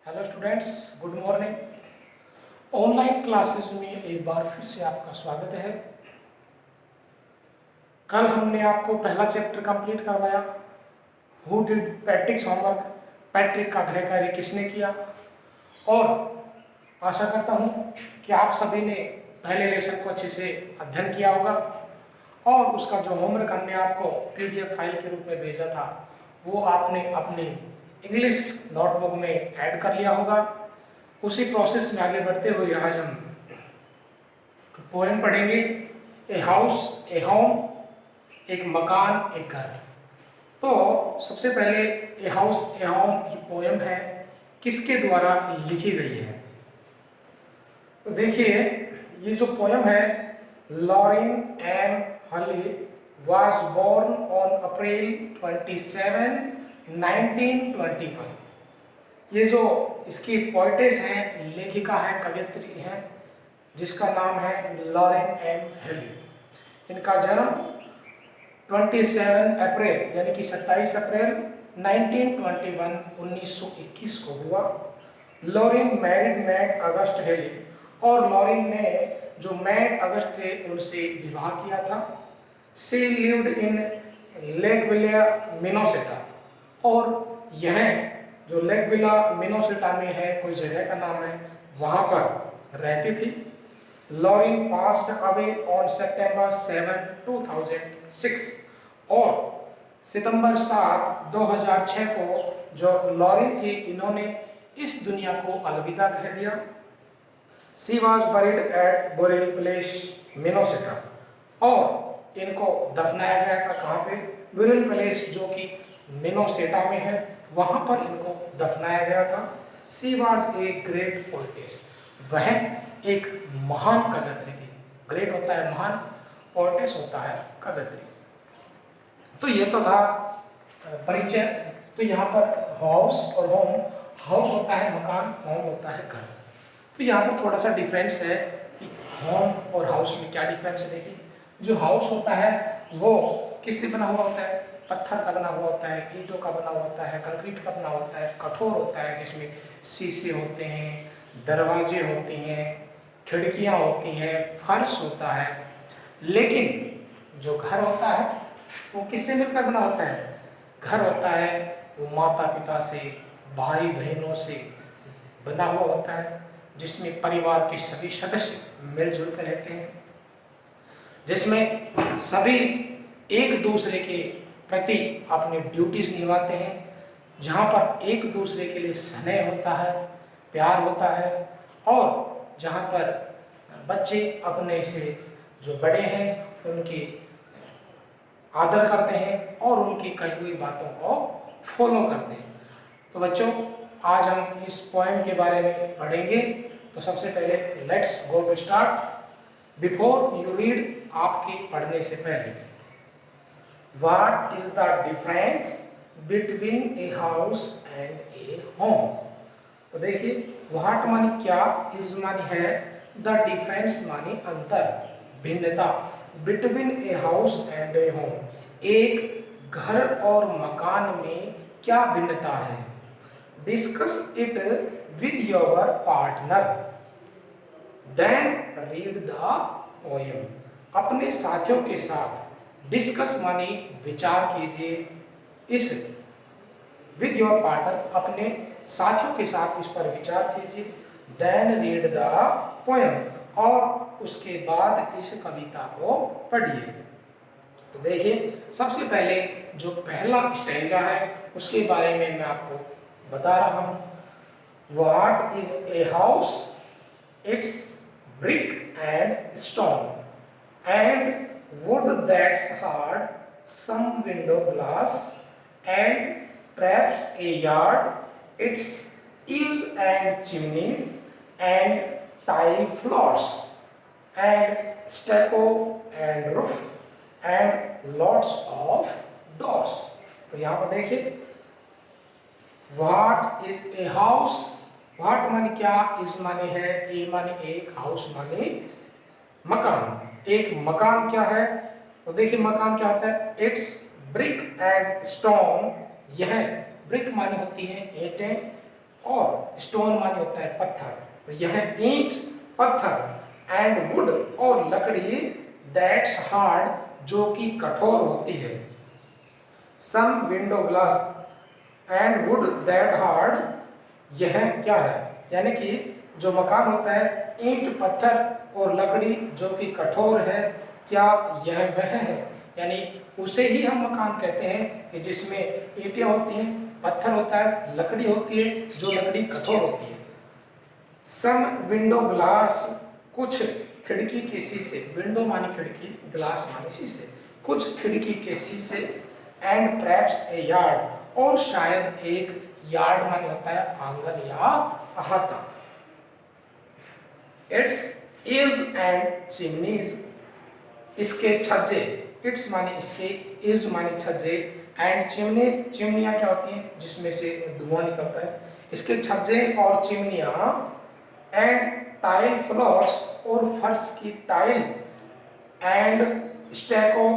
Hello students, good morning. Online classes में एक बार फिर से आपका स्वागत है। कल हमने आपको पहला चैप्टर कंप्लीट करवाया, हु डिड पैट्रिक्स होमवर्क, पैट्रिक का गृह कार्य किसने किया। और आशा करता हूँ कि आप सभी ने पहले लेसन को अच्छे से अध्ययन किया होगा और उसका जो होमवर्क हमने आपको पीडीएफ फाइल के रूप में भेजा था वो आपने अपनी इंग्लिश नोटबुक में ऐड कर लिया होगा। उसी प्रोसेस में आगे बढ़ते हुए आज हम पोएम पढ़ेंगे। ए हाउस ए होम, एक मकान एक घर। तो सबसे पहले ए हाउस ए होम ये पोएम है, किसके द्वारा लिखी गई है। तो देखिए, ये जो पोएम है, लॉरेन एम हली was born on April 27, 1925। ये जो इसकी पोइटेस हैं, लेखिका है, कवयित्री है, जिसका नाम है लॉरेन एम हेली। इनका जन्म 27 अप्रैल यानी कि 27 अप्रैल 1921 को हुआ। Lauren married Matt August Haley, और लॉरेन ने जो मैट अगस्त थे उनसे विवाह किया था। सी लिव्ड इन लेकविला मिनेसोटा, और यह जो लेकविला मिनेसोटा में है, कोई जगह का नाम है, वहाँ पर रहती थी। Lauren passed away on September 7, 2006, और सितंबर 7, 2006 को जो लॉरेन थी, इन्होंने इस दुनिया को अलविदा कह दिया। She was buried at burial place Minnesota, और इनको दफनाया गया था कहाँ पे, बुरिल प्लेस जो कि मिनेसोटा में है, वहाँ पर इनको दफनाया गया था। She was a great poetess, वह एक महान कवयित्री थी। ग्रेट होता है महान, पोइटेस होता है कवयित्री। तो ये तो था परिचय। तो यहाँ पर हाउस और होम, हाउस होता है मकान, होम होता है घर। तो यहाँ पर थोड़ा सा डिफरेंस है कि होम और हाउस में क्या डिफरेंस है। देखिए, जो हाउस होता है वो किससे बना हुआ होता है, पत्थर का बना हुआ होता है, ईंटों का बना हुआ होता है, कंक्रीट का बना होता है, कठोर होता है, जिसमें शीशे होते हैं, दरवाजे होते हैं, खिड़कियाँ होती हैं, फर्श होता है। लेकिन जो घर होता है वो किससे मिलकर बना होता है। घर होता है वो माता पिता से, भाई बहनों से बना हुआ होता है, जिसमें परिवार के सभी सदस्य मिलजुल कर रहते हैं, जिसमें सभी एक दूसरे के प्रति अपनी ड्यूटीज निभाते हैं, जहाँ पर एक दूसरे के लिए स्नेह होता है, प्यार होता है, और जहाँ पर बच्चे अपने से जो बड़े हैं उनकी आदर करते हैं और उनकी कही हुई बातों को फॉलो करते हैं। तो बच्चों, आज हम इस पोएम के बारे में पढ़ेंगे। तो सबसे पहले let's go to start. Before you read, आपके पढ़ने से पहले, what is the difference between a house and a home. तो देखिए, व्हाट मानी क्या, इज मानी है, द डिफरेंस मानी अंतर, भिन्नता, between a house and a home, एक घर और मकान में क्या भिन्नता है। Discuss it with your partner, then read the poem. अपने साथियों के साथ, डिस्कस मानी विचार कीजिए, इस विद योर पार्टनर, अपने साथियों के साथ इस पर विचार कीजिए। देन रीड द पोएम, और उसके बाद इस कविता को पढ़िए। तो देखिए, सबसे पहले जो पहला स्टैंजा है उसके बारे में मैं आपको बता रहा हूँ। What is a house, it's brick and stone and wood that's hard, some window glass and perhaps a yard, its eaves and chimneys and tile floors and stucco and roof and lots of doors। तो यहाँ पर देखिए, what is a house, what माने क्या, इस माने है, ए माने एक, हाउस माने मकान। एक मकान क्या है, तो देखिए मकान क्या होता है, इट्स ब्रिक एंड स्टोन, यह ब्रिक माने होती है ईंटें, और स्टोन माने होता है पत्थर। तो यह ईंट, पत्थर एंड वुड और लकड़ी दैट्स हार्ड जो कि कठोर होती है। Some window glass and wood that hard, यह क्या है, यानी कि जो मकान होता है ईंट, पत्थर और लकड़ी जो कि कठोर है, क्या यह वह है, यानी उसे ही हम मकान कहते हैं कि जिसमें ईंटें होती हैं, पत्थर होता है, लकड़ी होती है, जो लकड़ी कठोर होती है। सम विंडो ग्लास, कुछ खिड़की के शीशे, विंडो माने खिड़की, ग्लास माने शीशे, कुछ खिड़की के शीशे एंड परहैप्स ए यार्ड, और शायद एक यार्ड माने होता है आंगन या अहाता। इट्स ईव्स एंड चिमनीज, इसके छज्जे, इट्स माने इसके, ईव्स माने छज्जे एंड चिमनीज, चिमनियां क्या होती हैं जिसमें से धुआं निकलता है, इसके छज्जे और चिमनियां एंड टाइल फ्लोर्स, और फर्श की टाइल एंड स्टेको,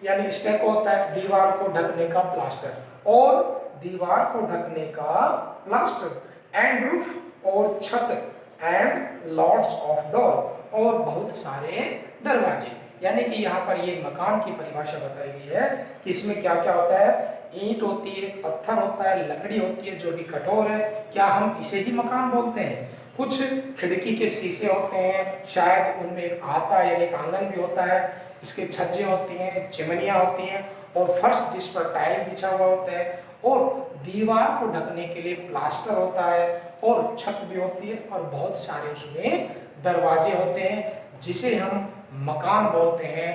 यानी स्टेको होता है दीवार को ढकने का प्लास्टर, और दीवार को ढकने का प्लास्टर एंड रूफ, और छत एंड लॉट्स ऑफ डोर, और बहुत सारे दरवाजे। यानी कि यहाँ पर ये मकान की परिभाषा बताई गई है कि इसमें क्या क्या होता है, ईंट होती है, पत्थर होता है, लकड़ी होती है जो कि कठोर है, क्या हम इसे ही मकान बोलते हैं। कुछ खिड़की के शीशे होते हैं, शायद उनमें एक आता यानी एक आंगन भी होता है, इसके छज्जे होती हैं, चिमनियाँ होती हैं, और फर्श जिस पर टाइल बिछा हुआ होता है, और दीवार को ढकने के लिए प्लास्टर होता है, और छत भी होती है, और बहुत सारे उसमें दरवाजे होते हैं, जिसे हम मकान बोलते हैं,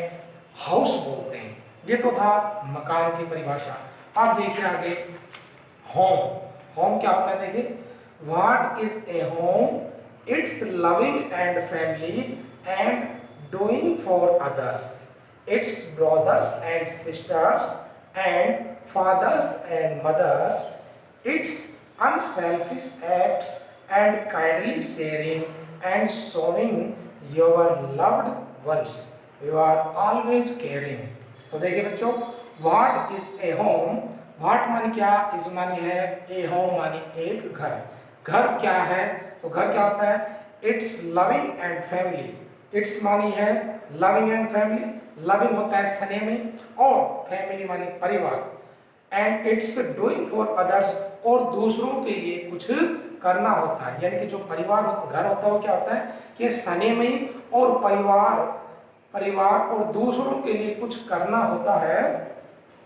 हाउस बोलते हैं। ये तो था मकान की परिभाषा। अब देखिए आगे होम। होम क्या होता है, देखिए what is a home, it's loving and family and doing for others, it's brothers and sisters and fathers and mothers, it's unselfish acts and kindly sharing and showing your loved ones, you are always caring. तो देखिए बच्चों, what is a home, what मानी क्या, is मानी है, ए home मानी एक घर। घर क्या है, तो घर क्या होता है, it's loving and family, it's मानी है लविंग एंड फैमिली, लविंग होता है स्नेह में, और फैमिली मानी परिवार, and it's doing for others, और दूसरों के लिए कुछ करना होता है। यानी कि जो परिवार घर होता है वो क्या होता है कि स्नेहमयी और परिवार और दूसरों के लिए कुछ करना होता है।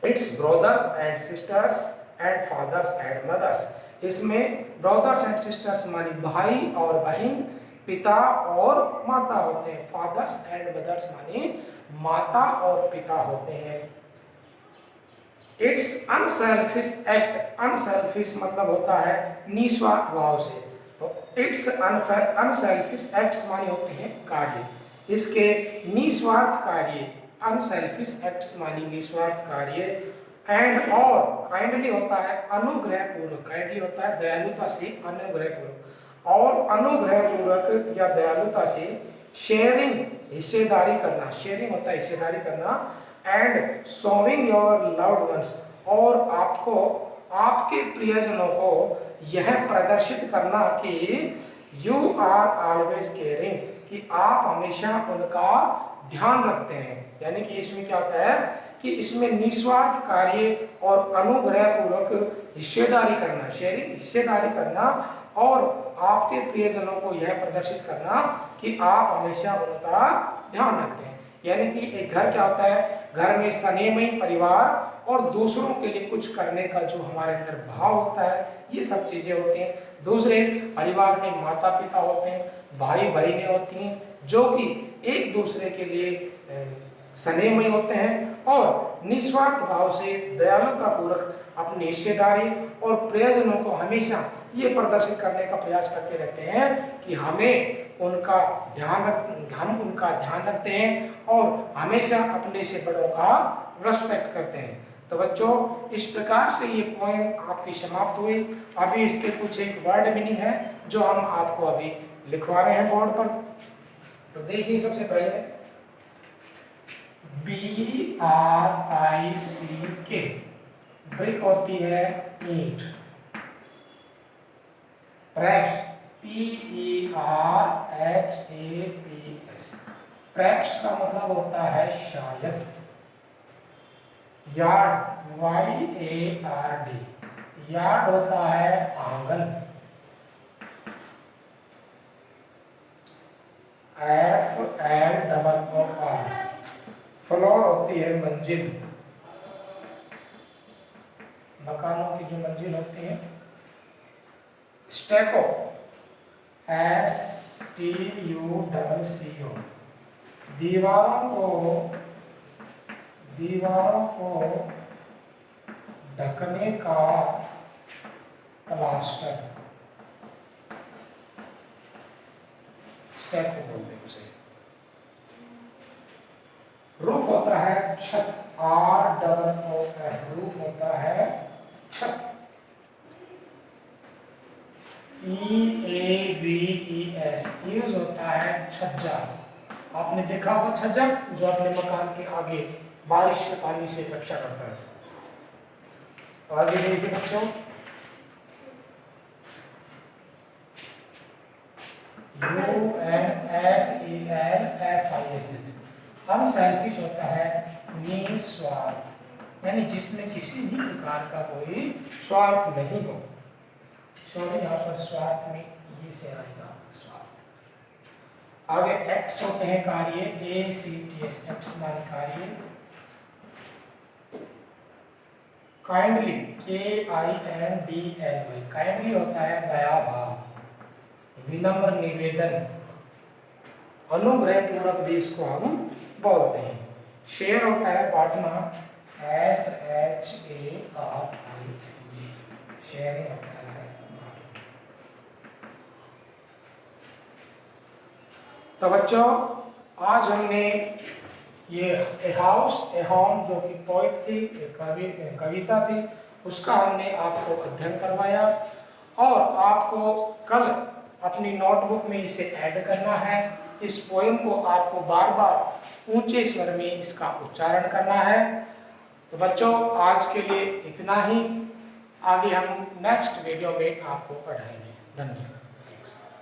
It's brothers and sisters and fathers and mothers, इसमें ब्रदर्स एंड सिस्टर्स मानी भाई और बहन, पिता और माता होते हैं, फादर्स एंड मदर्स मानी माता और पिता होते हैं। इट्स अनसेल्फिश एक्ट, अनसेल्फिश मतलब होता है निस्वार्थ भाव से, तो इट्स अनसेल्फिश एक्ट्स माने होते हैं कार्य, इसके निस्वार्थ कार्य, अनसेल्फिश एक्ट्स मानी निस्वार्थ कार्य, एंड और काइंडली होता है अनुग्रह पूर्वक, काइंडली होता है दयालुता से, अनुग्रह पूर्वक, और अनुग्रह पूर्वक या दयालुता से शेयरिंग हिस्सेदारी करना, शेयरिंग होता है हिस्सेदारी करना, and showing your loved once, और आपको आपके प्रियजनों को यह प्रदर्शित करना कि यू आर ऑलवेज केयरिंग, कि आप हमेशा उनका ध्यान रखते हैं। यानी कि इसमें क्या होता है कि इसमें निस्वार्थ कार्य और अनुग्रह पूर्वक हिस्सेदारी करना, शेयरिंग हिस्सेदारी करना, और आपके प्रियजनों को यह प्रदर्शित करना कि आप हमेशा उनका ध्यान रखते हैं। यानी कि एक घर क्या होता है, घर में स्नेहमयी परिवार और दूसरों के लिए कुछ करने का जो हमारे अंदर भाव होता है, ये सब चीजें होती हैं। दूसरे परिवार में माता पिता होते हैं, भाई बहनें होती हैं, जो कि एक दूसरे के लिए स्नेहमयी होते हैं और निस्वार्थ भाव से दयालुता पूर्वक अपनी हिस्सेदारी और प्रयोजनों को हमेशा ये प्रदर्शित करने का प्रयास करते रहते हैं कि हम उनका ध्यान रखते हैं और हमेशा अपने से बड़ों का रेस्पेक्ट करते हैं। तो बच्चों, इस प्रकार से ये पोएम आपकी समाप्त हुई। अभी इसके कुछ एक वर्ड मीनिंग है जो हम आपको अभी लिखवा रहे हैं बोर्ड पर। तो देखिए, सबसे पहले BRICK, ब्रिक होती है ईंट, परहैप्स, PERHAPS। परहैप्स का मतलब होता है शायद। यार्ड, YARD, यार्ड होता है आंगन। FLOOR, फ्लोर होती है मंजिल, मकानों की जो मंजिल होती है। स्टेको, STUCCO, दीवारों को ढकने का प्लास्टर, स्टेको बोलते हैं उसे। रूफ होता है छत, ROOF, रूफ होता है छत। EAVES, यूज होता है छज्जा। आपने देखा होगा छज्जा जो अपने मकान के आगे बारिश के पानी से रक्षा करता है। आगे देखिए बच्चों, UNSELFISH, अनसेल्फिश होता है निस्वार्थ, यानी जिसमें किसी भी प्रकार का कोई स्वार्थ नहीं हो। सॉरी, यहाँ पर स्वार्थ में ये से आएगा स्वार्थ। आगे एक्ट्स होते हैं कार्य, ACTS, एक्ट्स मान कार्य। काइंडली, KINDLY, काइंडली होता है दया भाव, विनम्र निवेदन, अनुग्रह पूर्वक भी इसको हम बोलते हैं। शेयर होता है बांटना, SHARING, शेयरिंग होता है। तो बच्चों, आज हमने ये ए हाउस ए होम जो कि पोइट थी, एक कविता थी, उसका हमने आपको अध्ययन करवाया और आपको कल अपनी नोटबुक में इसे ऐड करना है। इस पोएम को आपको बार बार ऊंचे स्वर में इसका उच्चारण करना है। तो बच्चों, आज के लिए इतना ही। आगे हम नेक्स्ट वीडियो में आपको पढ़ाएंगे। धन्यवाद।